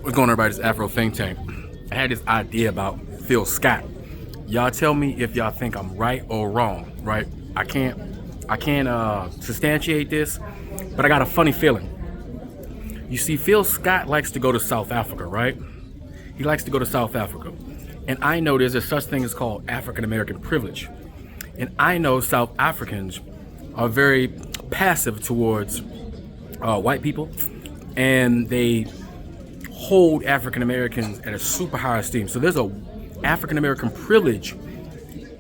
What's going on, everybody? It's Afro Tink. I had this idea about Phil Scott. Y'all tell me if y'all think I'm right or wrong, right? I can't substantiate this, but I got a funny feeling. You see, Phil Scott likes to go to South Africa, right? He likes to go to South Africa. And I know there's a such thing as called African American privilege. And I know South Africans are very passive towards white people, and they hold African Americans at a super high esteem. So there's a African American privilege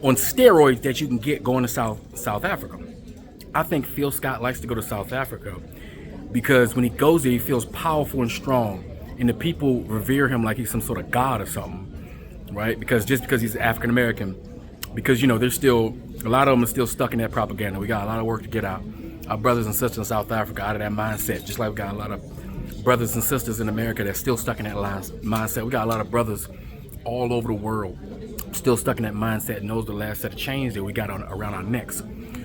on steroids that you can get going to South Africa. I think Phil Scott likes to go to South Africa because when he goes there, he feels powerful and strong, and the people revere him like he's some sort of god or something, right? Because just because he's African American, because there's still a lot of them are still stuck in that propaganda. We got a lot of work to get out our brothers and sisters in South Africa out of that mindset, just like we got a lot of brothers and sisters in America that's still stuck in that mindset. We got a lot of brothers all over the world still stuck in that mindset, and those are the last set of chains that we got around our necks,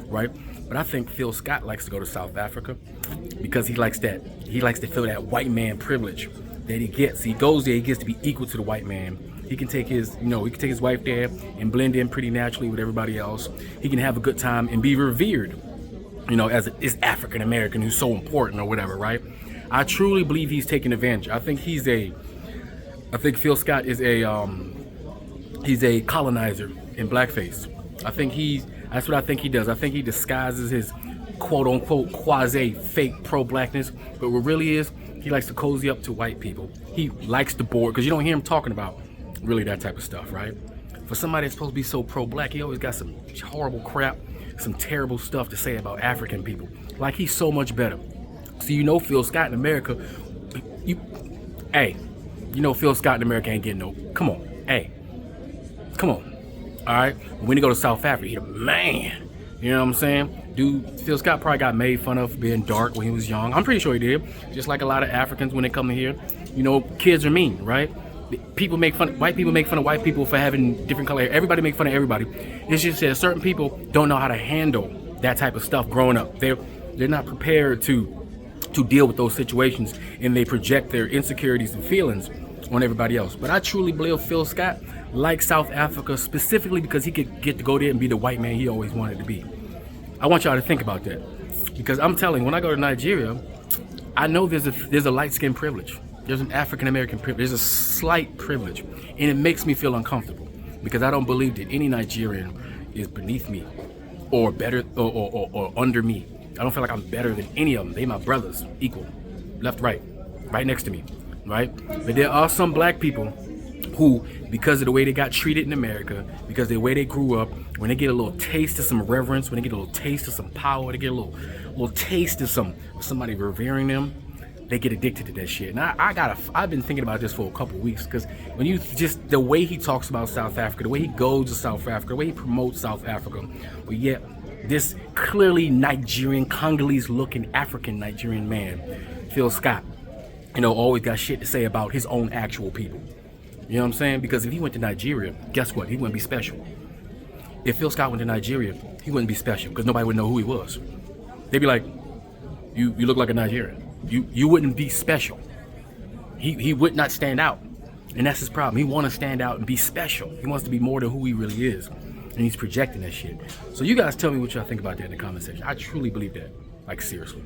right? But I think Phil Scott likes to go to South Africa because he likes to feel that white man privilege that he gets. He goes there, he gets to be equal to the white man. He can take his, he can take his wife there and blend in pretty naturally with everybody else. He can have a good time and be revered, as this African American who's so important or whatever, right? I truly believe he's taking advantage. I think Phil Scott is he's a colonizer in blackface. That's what I think he does. I think he disguises his quote unquote quasi fake pro-blackness, but what really is, he likes to cozy up to white people. He likes to bore, because you don't hear him talking about really that type of stuff, right? For somebody that's supposed to be so pro-black, he always got some horrible crap, some terrible stuff to say about African people. Like he's so much better. So Phil Scott in America, Phil Scott in America ain't getting no, come on, all right? When he go to South Africa, he the man, you know what I'm saying? Dude, Phil Scott probably got made fun of for being dark when he was young. I'm pretty sure he did, just like a lot of Africans when they come in here. Kids are mean, right? White people make fun of white people for having different color hair. Everybody make fun of everybody. It's just that certain people don't know how to handle that type of stuff growing up. They're not prepared to deal with those situations, and they project their insecurities and feelings on everybody else. But I truly believe Phil Scott likes South Africa specifically because he could get to go there and be the white man he always wanted to be. I want y'all to think about that, because I'm telling you, when I go to Nigeria, I know there's a light skin privilege. There's an African American privilege. There's a slight privilege, and it makes me feel uncomfortable because I don't believe that any Nigerian is beneath me or better or under me. I don't feel like I'm better than any of them. They my brothers, equal, left, right next to me, right? But there are some black people who, because of the way they got treated in America, because of the way they grew up, when they get a little taste of some reverence, when they get a little taste of some power, they get a little taste of somebody revering them, they get addicted to that shit. And I've been thinking about this for a couple weeks, because when the way he talks about South Africa, the way he goes to South Africa, the way he promotes South Africa, but yet this clearly Nigerian, Congolese-looking African Nigerian man, Phil Scott, always got shit to say about his own actual people. You know what I'm saying? Because if he went to Nigeria, guess what? He wouldn't be special. If Phil Scott went to Nigeria, he wouldn't be special because nobody would know who he was. They'd be like, you look like a Nigerian. You wouldn't be special. He would not stand out. And that's his problem. He wants to stand out and be special. He wants to be more than who he really is. And he's projecting that shit. So you guys tell me what y'all think about that in the comment section. I truly believe that. Like, seriously.